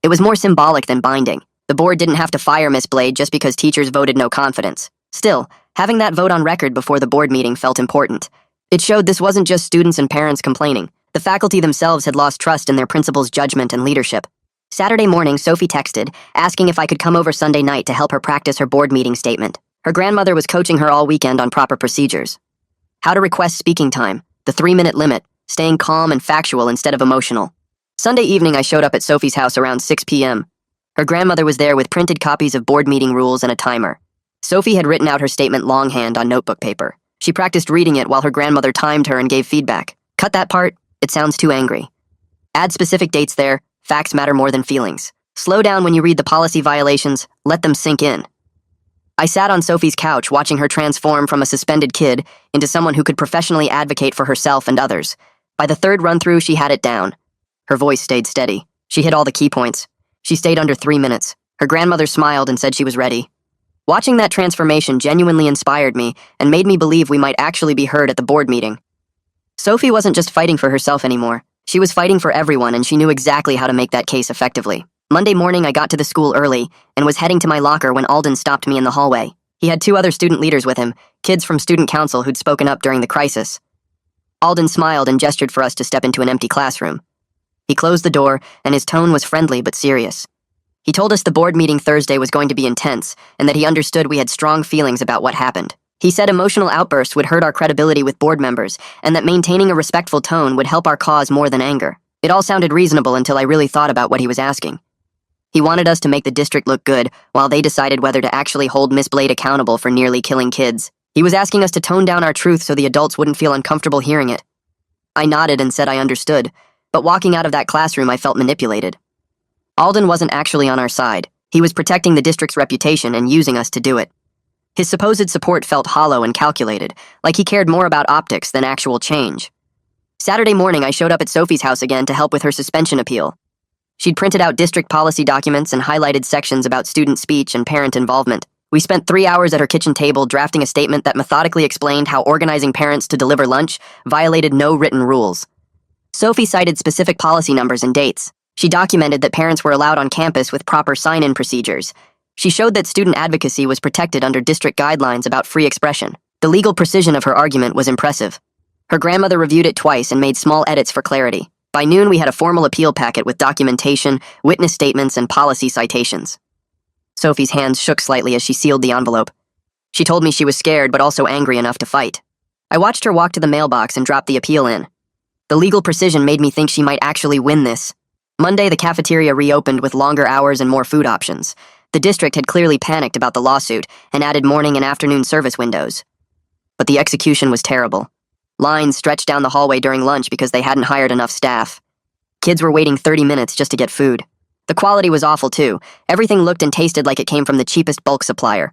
It was more symbolic than binding. The board didn't have to fire Miss Blade just because teachers voted no confidence. Still, having that vote on record before the board meeting felt important. It showed this wasn't just students and parents complaining. The faculty themselves had lost trust in their principal's judgment and leadership. Saturday morning, Sophie texted, asking if I could come over Sunday night to help her practice her board meeting statement. Her grandmother was coaching her all weekend on proper procedures. How to request speaking time, the 3-minute limit, staying calm and factual instead of emotional. Sunday evening, I showed up at Sophie's house around 6 p.m. Her grandmother was there with printed copies of board meeting rules and a timer. Sophie had written out her statement longhand on notebook paper. She practiced reading it while her grandmother timed her and gave feedback. Cut that part, it sounds too angry. Add specific dates there, facts matter more than feelings. Slow down when you read the policy violations, let them sink in. I sat on Sophie's couch watching her transform from a suspended kid into someone who could professionally advocate for herself and others. By the third run-through, she had it down. Her voice stayed steady. She hit all the key points. She stayed under 3 minutes. Her grandmother smiled and said she was ready. Watching that transformation genuinely inspired me and made me believe we might actually be heard at the board meeting. Sophie wasn't just fighting for herself anymore. She was fighting for everyone, and she knew exactly how to make that case effectively. Monday morning, I got to the school early and was heading to my locker when Alden stopped me in the hallway. He had 2 other student leaders with him, kids from student council who'd spoken up during the crisis. Alden smiled and gestured for us to step into an empty classroom. He closed the door, and his tone was friendly but serious. He told us the board meeting Thursday was going to be intense, and that he understood we had strong feelings about what happened. He said emotional outbursts would hurt our credibility with board members, and that maintaining a respectful tone would help our cause more than anger. It all sounded reasonable until I really thought about what he was asking. He wanted us to make the district look good, while they decided whether to actually hold Miss Blade accountable for nearly killing kids. He was asking us to tone down our truth so the adults wouldn't feel uncomfortable hearing it. I nodded and said I understood, but walking out of that classroom I felt manipulated. Alden wasn't actually on our side. He was protecting the district's reputation and using us to do it. His supposed support felt hollow and calculated, like he cared more about optics than actual change. Saturday morning, I showed up at Sophie's house again to help with her suspension appeal. She'd printed out district policy documents and highlighted sections about student speech and parent involvement. We spent 3 hours at her kitchen table drafting a statement that methodically explained how organizing parents to deliver lunch violated no written rules. Sophie cited specific policy numbers and dates. She documented that parents were allowed on campus with proper sign-in procedures. She showed that student advocacy was protected under district guidelines about free expression. The legal precision of her argument was impressive. Her grandmother reviewed it twice and made small edits for clarity. By noon, we had a formal appeal packet with documentation, witness statements, and policy citations. Sophie's hands shook slightly as she sealed the envelope. She told me she was scared but also angry enough to fight. I watched her walk to the mailbox and drop the appeal in. The legal precision made me think she might actually win this. Monday, the cafeteria reopened with longer hours and more food options. The district had clearly panicked about the lawsuit and added morning and afternoon service windows. But the execution was terrible. Lines stretched down the hallway during lunch because they hadn't hired enough staff. Kids were waiting 30 minutes just to get food. The quality was awful too. Everything looked and tasted like it came from the cheapest bulk supplier.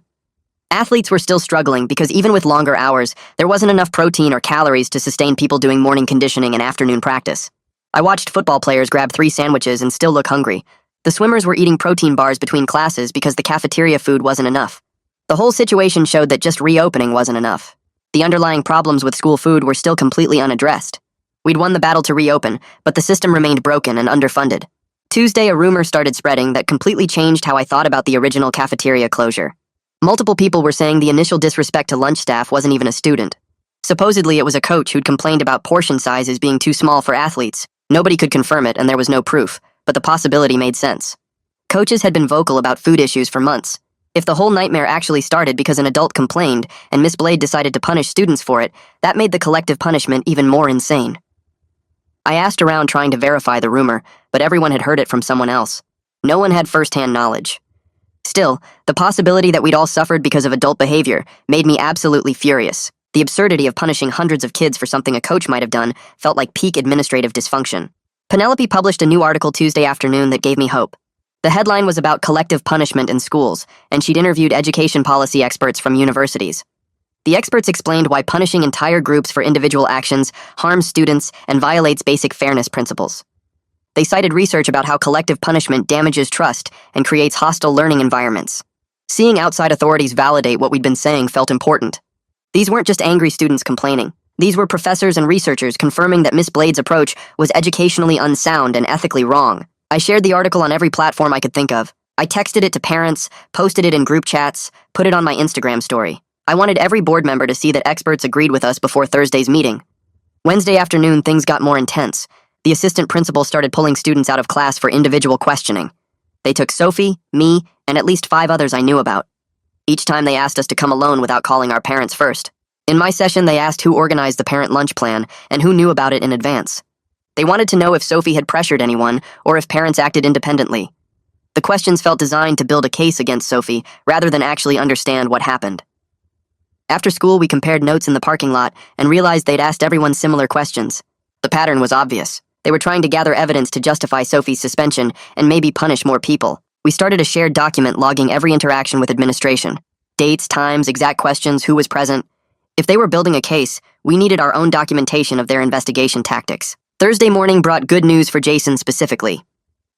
Athletes were still struggling because even with longer hours, there wasn't enough protein or calories to sustain people doing morning conditioning and afternoon practice. I watched football players grab 3 sandwiches and still look hungry. The swimmers were eating protein bars between classes because the cafeteria food wasn't enough. The whole situation showed that just reopening wasn't enough. The underlying problems with school food were still completely unaddressed. We'd won the battle to reopen, but the system remained broken and underfunded. Tuesday, a rumor started spreading that completely changed how I thought about the original cafeteria closure. Multiple people were saying the initial disrespect to lunch staff wasn't even a student. Supposedly, it was a coach who'd complained about portion sizes being too small for athletes. Nobody could confirm it, and there was no proof, but the possibility made sense. Coaches had been vocal about food issues for months. If the whole nightmare actually started because an adult complained and Miss Blade decided to punish students for it, that made the collective punishment even more insane. I asked around trying to verify the rumor, but everyone had heard it from someone else. No one had first-hand knowledge. Still, the possibility that we'd all suffered because of adult behavior made me absolutely furious. The absurdity of punishing hundreds of kids for something a coach might have done felt like peak administrative dysfunction. Penelope published a new article Tuesday afternoon that gave me hope. The headline was about collective punishment in schools, and she'd interviewed education policy experts from universities. The experts explained why punishing entire groups for individual actions harms students and violates basic fairness principles. They cited research about how collective punishment damages trust and creates hostile learning environments. Seeing outside authorities validate what we'd been saying felt important. These weren't just angry students complaining. These were professors and researchers confirming that Miss Blade's approach was educationally unsound and ethically wrong. I shared the article on every platform I could think of. I texted it to parents, posted it in group chats, put it on my Instagram story. I wanted every board member to see that experts agreed with us before Thursday's meeting. Wednesday afternoon, things got more intense. The assistant principal started pulling students out of class for individual questioning. They took Sophie, me, and at least 5 others I knew about. Each time they asked us to come alone without calling our parents first. In my session, they asked who organized the parent lunch plan and who knew about it in advance. They wanted to know if Sophie had pressured anyone or if parents acted independently. The questions felt designed to build a case against Sophie rather than actually understand what happened. After school, we compared notes in the parking lot and realized they'd asked everyone similar questions. The pattern was obvious. They were trying to gather evidence to justify Sophie's suspension and maybe punish more people. We started a shared document logging every interaction with administration. Dates, times, exact questions, who was present. If they were building a case, we needed our own documentation of their investigation tactics. Thursday morning brought good news for Jason specifically.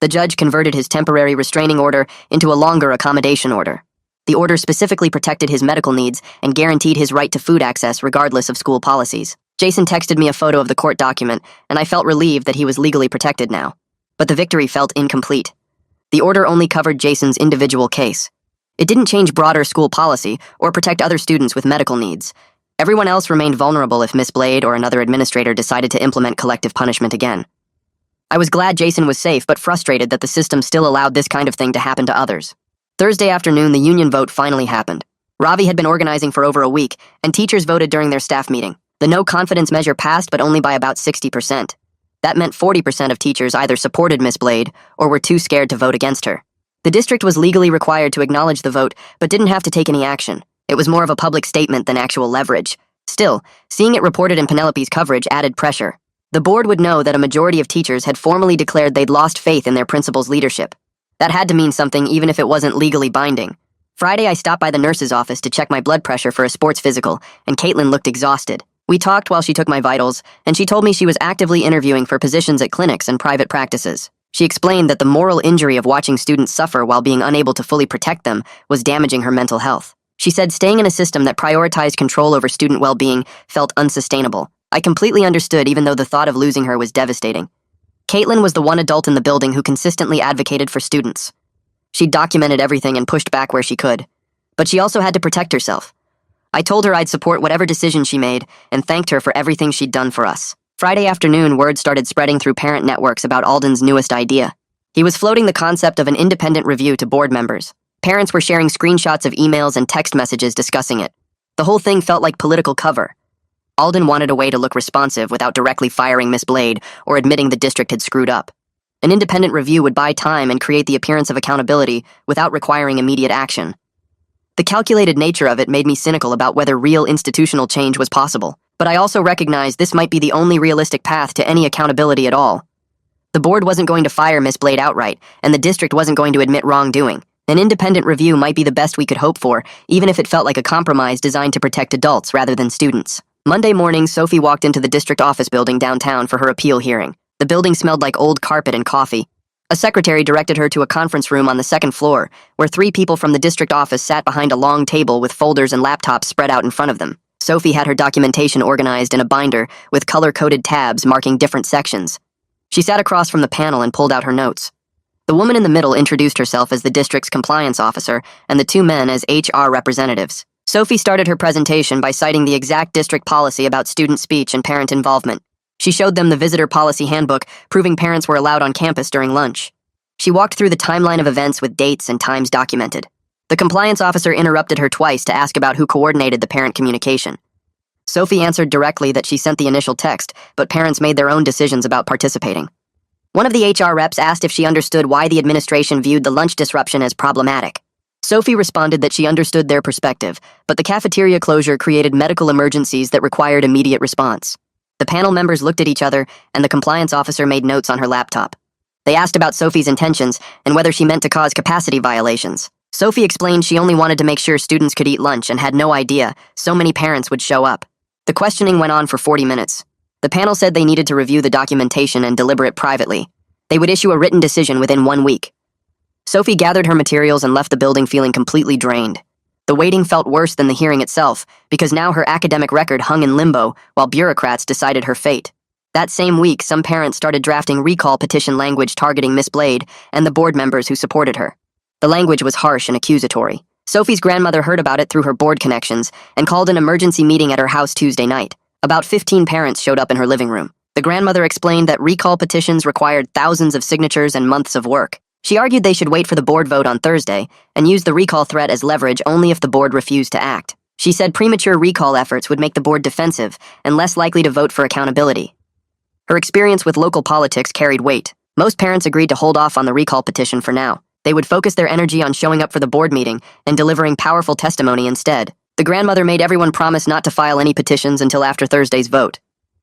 The judge converted his temporary restraining order into a longer accommodation order. The order specifically protected his medical needs and guaranteed his right to food access regardless of school policies. Jason texted me a photo of the court document, and I felt relieved that he was legally protected now. But the victory felt incomplete. The order only covered Jason's individual case. It didn't change broader school policy or protect other students with medical needs. Everyone else remained vulnerable if Miss Blade or another administrator decided to implement collective punishment again. I was glad Jason was safe, but frustrated that the system still allowed this kind of thing to happen to others. Thursday afternoon, the union vote finally happened. Ravi had been organizing for over a week, and teachers voted during their staff meeting. The no-confidence measure passed, but only by about 60%. That meant 40% of teachers either supported Miss Blade or were too scared to vote against her. The district was legally required to acknowledge the vote, but didn't have to take any action. It was more of a public statement than actual leverage. Still, seeing it reported in Penelope's coverage added pressure. The board would know that a majority of teachers had formally declared they'd lost faith in their principal's leadership. That had to mean something even if it wasn't legally binding. Friday, I stopped by the nurse's office to check my blood pressure for a sports physical, and Caitlin looked exhausted. We talked while she took my vitals, and she told me she was actively interviewing for positions at clinics and private practices. She explained that the moral injury of watching students suffer while being unable to fully protect them was damaging her mental health. She said staying in a system that prioritized control over student well-being felt unsustainable. I completely understood, even though the thought of losing her was devastating. Caitlin was the one adult in the building who consistently advocated for students. She documented everything and pushed back where she could. But she also had to protect herself. I told her I'd support whatever decision she made and thanked her for everything she'd done for us. Friday afternoon, word started spreading through parent networks about Alden's newest idea. He was floating the concept of an independent review to board members. Parents were sharing screenshots of emails and text messages discussing it. The whole thing felt like political cover. Alden wanted a way to look responsive without directly firing Miss Blade or admitting the district had screwed up. An independent review would buy time and create the appearance of accountability without requiring immediate action. The calculated nature of it made me cynical about whether real institutional change was possible, but I also recognized this might be the only realistic path to any accountability at all. The board wasn't going to fire Miss Blade outright, and the district wasn't going to admit wrongdoing. An independent review might be the best we could hope for, even if it felt like a compromise designed to protect adults rather than students. Monday morning, Sophie walked into the district office building downtown for her appeal hearing. The building smelled like old carpet and coffee. A secretary directed her to a conference room on the second floor, where 3 people from the district office sat behind a long table with folders and laptops spread out in front of them. Sophie had her documentation organized in a binder with color-coded tabs marking different sections. She sat across from the panel and pulled out her notes. The woman in the middle introduced herself as the district's compliance officer and the 2 men as HR representatives. Sophie started her presentation by citing the exact district policy about student speech and parent involvement. She showed them the visitor policy handbook, proving parents were allowed on campus during lunch. She walked through the timeline of events with dates and times documented. The compliance officer interrupted her twice to ask about who coordinated the parent communication. Sophie answered directly that she sent the initial text, but parents made their own decisions about participating. One of the HR reps asked if she understood why the administration viewed the lunch disruption as problematic. Sophie responded that she understood their perspective, but the cafeteria closure created medical emergencies that required immediate response. The panel members looked at each other, and the compliance officer made notes on her laptop. They asked about Sophie's intentions and whether she meant to cause capacity violations. Sophie explained she only wanted to make sure students could eat lunch and had no idea so many parents would show up. The questioning went on for 40 minutes. The panel said they needed to review the documentation and deliberate privately. They would issue a written decision within 1 week. Sophie gathered her materials and left the building feeling completely drained. The waiting felt worse than the hearing itself, because now her academic record hung in limbo while bureaucrats decided her fate. That same week, some parents started drafting recall petition language targeting Miss Blade and the board members who supported her. The language was harsh and accusatory. Sophie's grandmother heard about it through her board connections and called an emergency meeting at her house Tuesday night. About 15 parents showed up in her living room. The grandmother explained that recall petitions required thousands of signatures and months of work. She argued they should wait for the board vote on Thursday and use the recall threat as leverage only if the board refused to act. She said premature recall efforts would make the board defensive and less likely to vote for accountability. Her experience with local politics carried weight. Most parents agreed to hold off on the recall petition for now. They would focus their energy on showing up for the board meeting and delivering powerful testimony instead. The grandmother made everyone promise not to file any petitions until after Thursday's vote.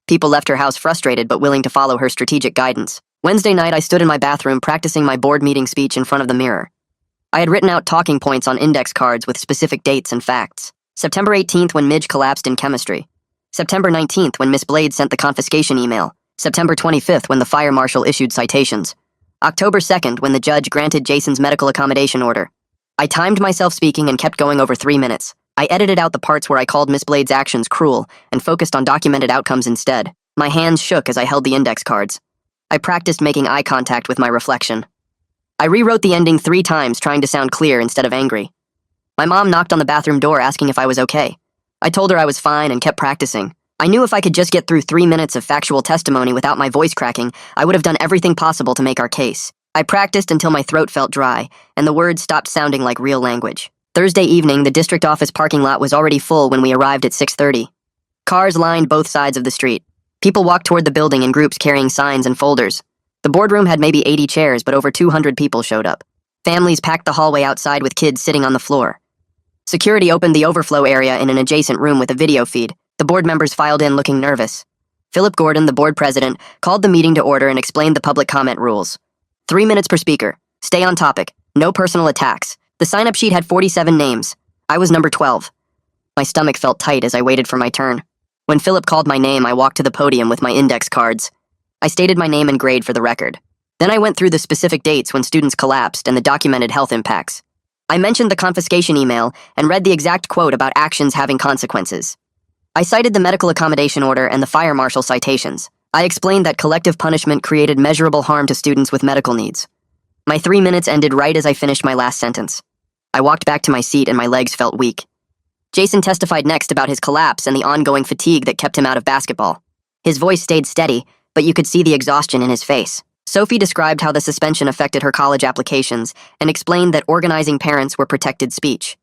People left her house frustrated but willing to follow her strategic guidance. Wednesday night, I stood in my bathroom practicing my board meeting speech in front of the mirror. I had written out talking points on index cards with specific dates and facts. September 18th, when Midge collapsed in chemistry. September 19th, when Miss Blade sent the confiscation email. September 25th, when the fire marshal issued citations. October 2nd, when the judge granted Jason's medical accommodation order. I timed myself speaking and kept going over 3 minutes. I edited out the parts where I called Miss Blade's actions cruel and focused on documented outcomes instead. My hands shook as I held the index cards. I practiced making eye contact with my reflection. I rewrote the ending 3 times, trying to sound clear instead of angry. My mom knocked on the bathroom door asking if I was okay. I told her I was fine and kept practicing. I knew if I could just get through 3 minutes of factual testimony without my voice cracking, I would have done everything possible to make our case. I practiced until my throat felt dry, and the words stopped sounding like real language. Thursday evening, the district office parking lot was already full when we arrived at 6:30. Cars lined both sides of the street. People walked toward the building in groups carrying signs and folders. The boardroom had maybe 80 chairs, but over 200 people showed up. Families packed the hallway outside with kids sitting on the floor. Security opened the overflow area in an adjacent room with a video feed. The board members filed in looking nervous. Philip Gordon, the board president, called the meeting to order and explained the public comment rules. 3 minutes per speaker. Stay on topic. No personal attacks. The sign-up sheet had 47 names. I was number 12. My stomach felt tight as I waited for my turn. When Philip called my name, I walked to the podium with my index cards. I stated my name and grade for the record. Then I went through the specific dates when students collapsed and the documented health impacts. I mentioned the confiscation email and read the exact quote about actions having consequences. I cited the medical accommodation order and the fire marshal citations. I explained that collective punishment created measurable harm to students with medical needs. My 3 minutes ended right as I finished my last sentence. I walked back to my seat and my legs felt weak. Jason testified next about his collapse and the ongoing fatigue that kept him out of basketball. His voice stayed steady, but you could see the exhaustion in his face. Sophie described how the suspension affected her college applications and explained that organizing parents were protected speech.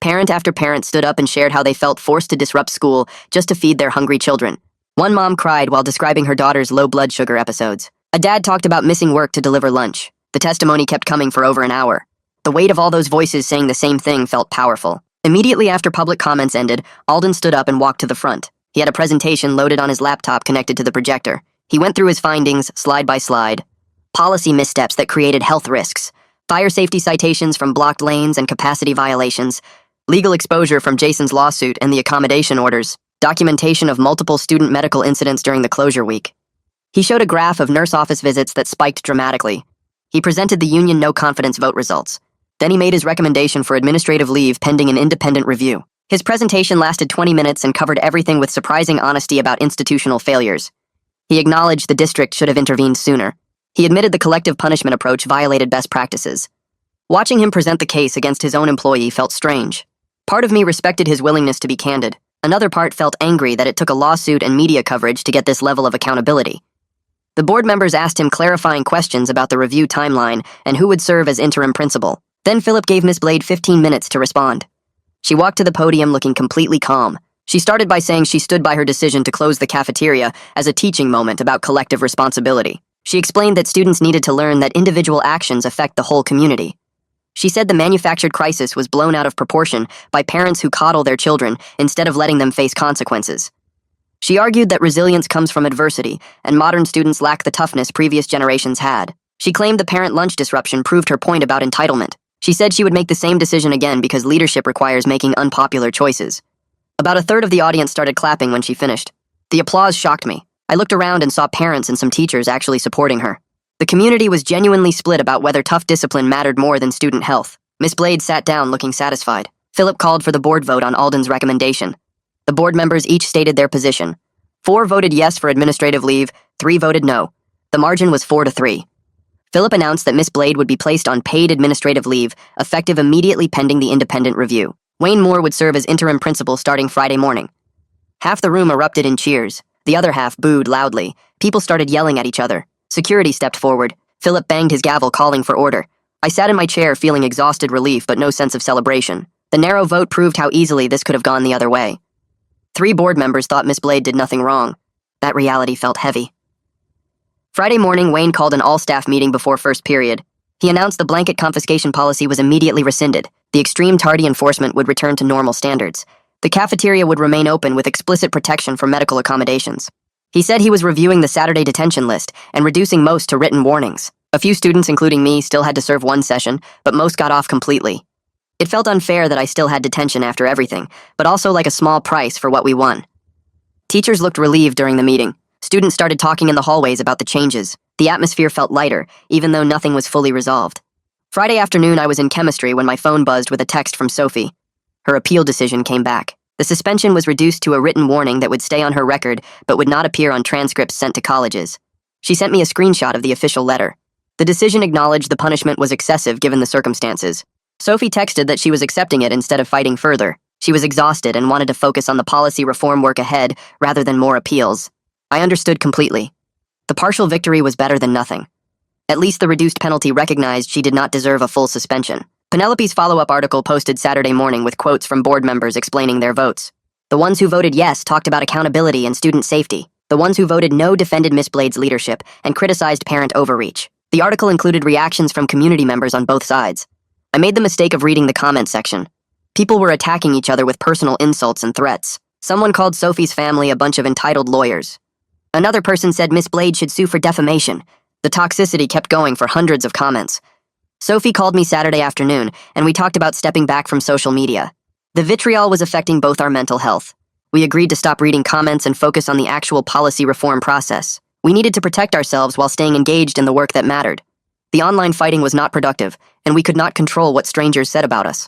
Parent after parent stood up and shared how they felt forced to disrupt school just to feed their hungry children. One mom cried while describing her daughter's low blood sugar episodes. A dad talked about missing work to deliver lunch. The testimony kept coming for over an hour. The weight of all those voices saying the same thing felt powerful. Immediately after public comments ended, Alden stood up and walked to the front. He had a presentation loaded on his laptop connected to the projector. He went through his findings, slide by slide. Policy missteps that created health risks. Fire safety citations from blocked lanes and capacity violations. Legal exposure from Jason's lawsuit and the accommodation orders. Documentation of multiple student medical incidents during the closure week. He showed a graph of nurse office visits that spiked dramatically. He presented the union no-confidence vote results. Then he made his recommendation for administrative leave pending an independent review. His presentation lasted 20 minutes and covered everything with surprising honesty about institutional failures. He acknowledged the district should have intervened sooner. He admitted the collective punishment approach violated best practices. Watching him present the case against his own employee felt strange. Part of me respected his willingness to be candid. Another part felt angry that it took a lawsuit and media coverage to get this level of accountability. The board members asked him clarifying questions about the review timeline and who would serve as interim principal. Then Philip gave Miss Blade 15 minutes to respond. She walked to the podium looking completely calm. She started by saying she stood by her decision to close the cafeteria as a teaching moment about collective responsibility. She explained that students needed to learn that individual actions affect the whole community. She said the manufactured crisis was blown out of proportion by parents who coddle their children instead of letting them face consequences. She argued that resilience comes from adversity, and modern students lack the toughness previous generations had. She claimed the parent lunch disruption proved her point about entitlement. She said she would make the same decision again because leadership requires making unpopular choices. About a third of the audience started clapping when she finished. The applause shocked me. I looked around and saw parents and some teachers actually supporting her. The community was genuinely split about whether tough discipline mattered more than student health. Miss Blade sat down looking satisfied. Philip called for the board vote on Alden's recommendation. The board members each stated their position. 4 voted yes for administrative leave, 3 voted no. The margin was 4-3. Philip announced that Miss Blade would be placed on paid administrative leave, effective immediately pending the independent review. Wayne Moore would serve as interim principal starting Friday morning. Half the room erupted in cheers. The other half booed loudly. People started yelling at each other. Security stepped forward. Philip banged his gavel, calling for order. I sat in my chair feeling exhausted relief but no sense of celebration. The narrow vote proved how easily this could have gone the other way. 3 board members thought Miss Blade did nothing wrong. That reality felt heavy. Friday morning, Wayne called an all-staff meeting before first period. He announced the blanket confiscation policy was immediately rescinded. The extreme tardy enforcement would return to normal standards. The cafeteria would remain open with explicit protection for medical accommodations. He said he was reviewing the Saturday detention list and reducing most to written warnings. A few students, including me, still had to serve 1 session, but most got off completely. It felt unfair that I still had detention after everything, but also like a small price for what we won. Teachers looked relieved during the meeting. Students started talking in the hallways about the changes. The atmosphere felt lighter, even though nothing was fully resolved. Friday afternoon, I was in chemistry when my phone buzzed with a text from Sophie. Her appeal decision came back. The suspension was reduced to a written warning that would stay on her record but would not appear on transcripts sent to colleges. She sent me a screenshot of the official letter. The decision acknowledged the punishment was excessive given the circumstances. Sophie texted that she was accepting it instead of fighting further. She was exhausted and wanted to focus on the policy reform work ahead rather than more appeals. I understood completely. The partial victory was better than nothing. At least the reduced penalty recognized she did not deserve a full suspension. Penelope's follow-up article posted Saturday morning with quotes from board members explaining their votes. The ones who voted yes talked about accountability and student safety. The ones who voted no defended Miss Blade's leadership and criticized parent overreach. The article included reactions from community members on both sides. I made the mistake of reading the comment section. People were attacking each other with personal insults and threats. Someone called Sophie's family a bunch of entitled lawyers. Another person said Miss Blade should sue for defamation. The toxicity kept going for hundreds of comments. Sophie called me Saturday afternoon, and we talked about stepping back from social media. The vitriol was affecting both our mental health. We agreed to stop reading comments and focus on the actual policy reform process. We needed to protect ourselves while staying engaged in the work that mattered. The online fighting was not productive, and we could not control what strangers said about us.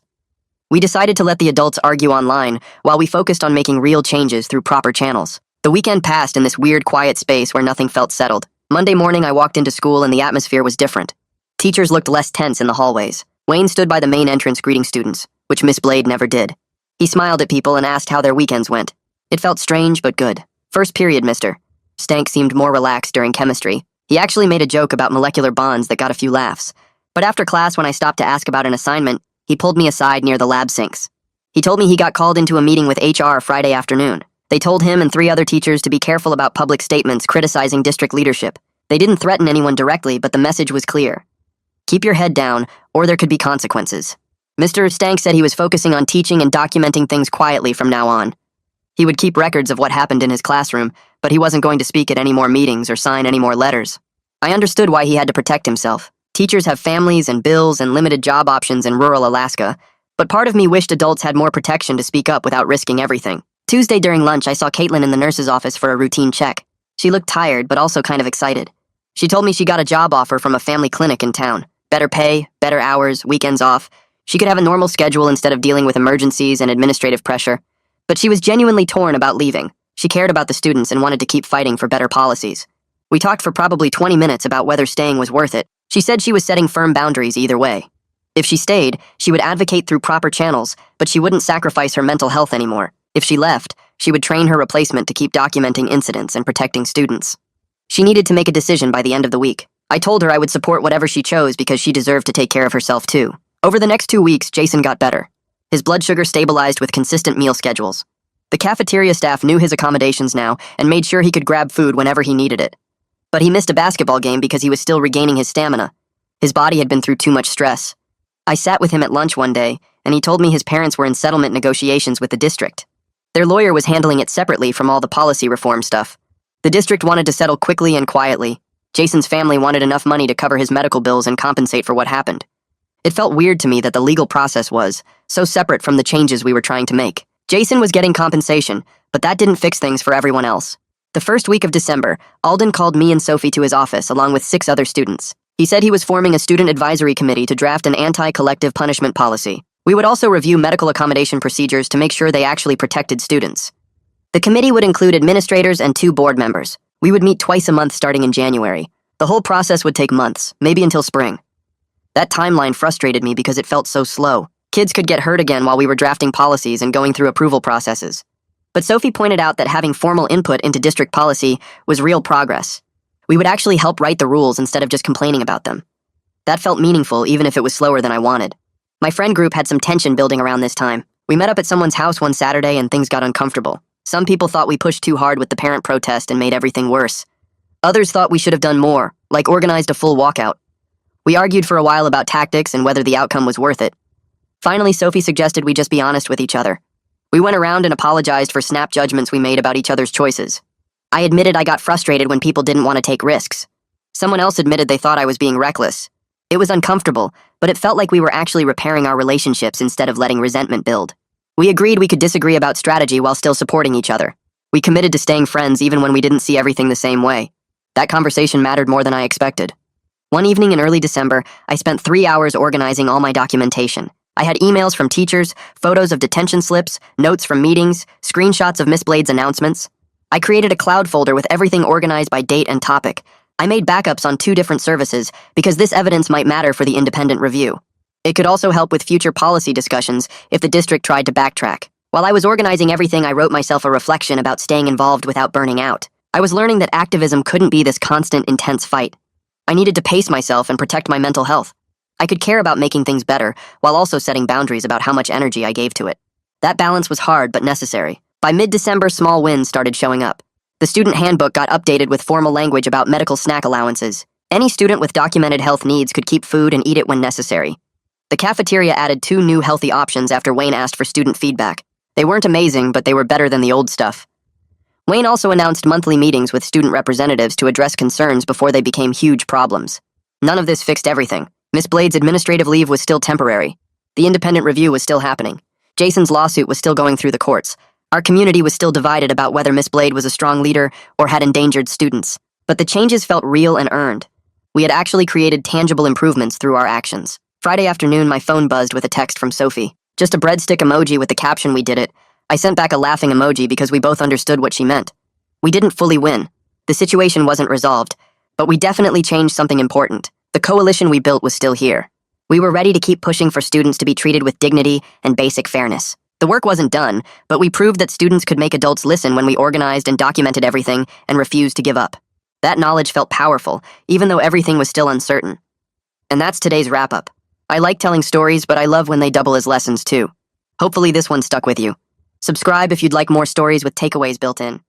We decided to let the adults argue online while we focused on making real changes through proper channels. The weekend passed in this weird, quiet space where nothing felt settled. Monday morning, I walked into school and the atmosphere was different. Teachers looked less tense in the hallways. Wayne stood by the main entrance greeting students, which Miss Blade never did. He smiled at people and asked how their weekends went. It felt strange but good. First period, mister. Stank seemed more relaxed during chemistry. He actually made a joke about molecular bonds that got a few laughs. But after class, when I stopped to ask about an assignment, he pulled me aside near the lab sinks. He told me he got called into a meeting with HR Friday afternoon. They told him and 3 other teachers to be careful about public statements criticizing district leadership. They didn't threaten anyone directly, but the message was clear. Keep your head down, or there could be consequences. Mr. Stank said he was focusing on teaching and documenting things quietly from now on. He would keep records of what happened in his classroom, but he wasn't going to speak at any more meetings or sign any more letters. I understood why he had to protect himself. Teachers have families and bills and limited job options in rural Alaska, but part of me wished adults had more protection to speak up without risking everything. Tuesday during lunch, I saw Caitlin in the nurse's office for a routine check. She looked tired, but also kind of excited. She told me she got a job offer from a family clinic in town. Better pay, better hours, weekends off. She could have a normal schedule instead of dealing with emergencies and administrative pressure. But she was genuinely torn about leaving. She cared about the students and wanted to keep fighting for better policies. We talked for probably 20 minutes about whether staying was worth it. She said she was setting firm boundaries either way. If she stayed, she would advocate through proper channels, but she wouldn't sacrifice her mental health anymore. If she left, she would train her replacement to keep documenting incidents and protecting students. She needed to make a decision by the end of the week. I told her I would support whatever she chose because she deserved to take care of herself too. Over the next 2 weeks, Jason got better. His blood sugar stabilized with consistent meal schedules. The cafeteria staff knew his accommodations now and made sure he could grab food whenever he needed it. But he missed a basketball game because he was still regaining his stamina. His body had been through too much stress. I sat with him at lunch one day, and he told me his parents were in settlement negotiations with the district. Their lawyer was handling it separately from all the policy reform stuff. The district wanted to settle quickly and quietly. Jason's family wanted enough money to cover his medical bills and compensate for what happened. It felt weird to me that the legal process was so separate from the changes we were trying to make. Jason was getting compensation, but that didn't fix things for everyone else. The first week of December, Alden called me and Sophie to his office along with 6 other students. He said he was forming a student advisory committee to draft an anti-collective punishment policy. We would also review medical accommodation procedures to make sure they actually protected students. The committee would include administrators and 2 board members. We would meet twice a month starting in January. The whole process would take months, maybe until spring. That timeline frustrated me because it felt so slow. Kids could get hurt again while we were drafting policies and going through approval processes. But Sophie pointed out that having formal input into district policy was real progress. We would actually help write the rules instead of just complaining about them. That felt meaningful, even if it was slower than I wanted. My friend group had some tension building around this time. We met up at someone's house one Saturday and things got uncomfortable. Some people thought we pushed too hard with the parent protest and made everything worse. Others thought we should have done more, like organized a full walkout. We argued for a while about tactics and whether the outcome was worth it. Finally, Sophie suggested we just be honest with each other. We went around and apologized for snap judgments we made about each other's choices. I admitted I got frustrated when people didn't want to take risks. Someone else admitted they thought I was being reckless. It was uncomfortable, but it felt like we were actually repairing our relationships instead of letting resentment build. We agreed we could disagree about strategy while still supporting each other. We committed to staying friends even when we didn't see everything the same way. That conversation mattered more than I expected. One evening in early December, I spent 3 hours organizing all my documentation. I had emails from teachers, photos of detention slips, notes from meetings, screenshots of Miss Blade's announcements. I created a cloud folder with everything organized by date and topic. I made backups on 2 different services because this evidence might matter for the independent review. It could also help with future policy discussions if the district tried to backtrack. While I was organizing everything, I wrote myself a reflection about staying involved without burning out. I was learning that activism couldn't be this constant, intense fight. I needed to pace myself and protect my mental health. I could care about making things better while also setting boundaries about how much energy I gave to it. That balance was hard but necessary. By mid-December, small wins started showing up. The student handbook got updated with formal language about medical snack allowances. Any student with documented health needs could keep food and eat it when necessary. The cafeteria added 2 new healthy options after Wayne asked for student feedback. They weren't amazing, but they were better than the old stuff. Wayne also announced monthly meetings with student representatives to address concerns before they became huge problems. None of this fixed everything. Miss Blade's administrative leave was still temporary. The independent review was still happening. Jason's lawsuit was still going through the courts. Our community was still divided about whether Miss Blade was a strong leader or had endangered students. But the changes felt real and earned. We had actually created tangible improvements through our actions. Friday afternoon, my phone buzzed with a text from Sophie. Just a breadstick emoji with the caption "We did it." I sent back a laughing emoji because we both understood what she meant. We didn't fully win. The situation wasn't resolved, but we definitely changed something important. The coalition we built was still here. We were ready to keep pushing for students to be treated with dignity and basic fairness. The work wasn't done, but we proved that students could make adults listen when we organized and documented everything and refused to give up. That knowledge felt powerful, even though everything was still uncertain. And that's today's wrap-up. I like telling stories, but I love when they double as lessons too. Hopefully this one stuck with you. Subscribe if you'd like more stories with takeaways built in.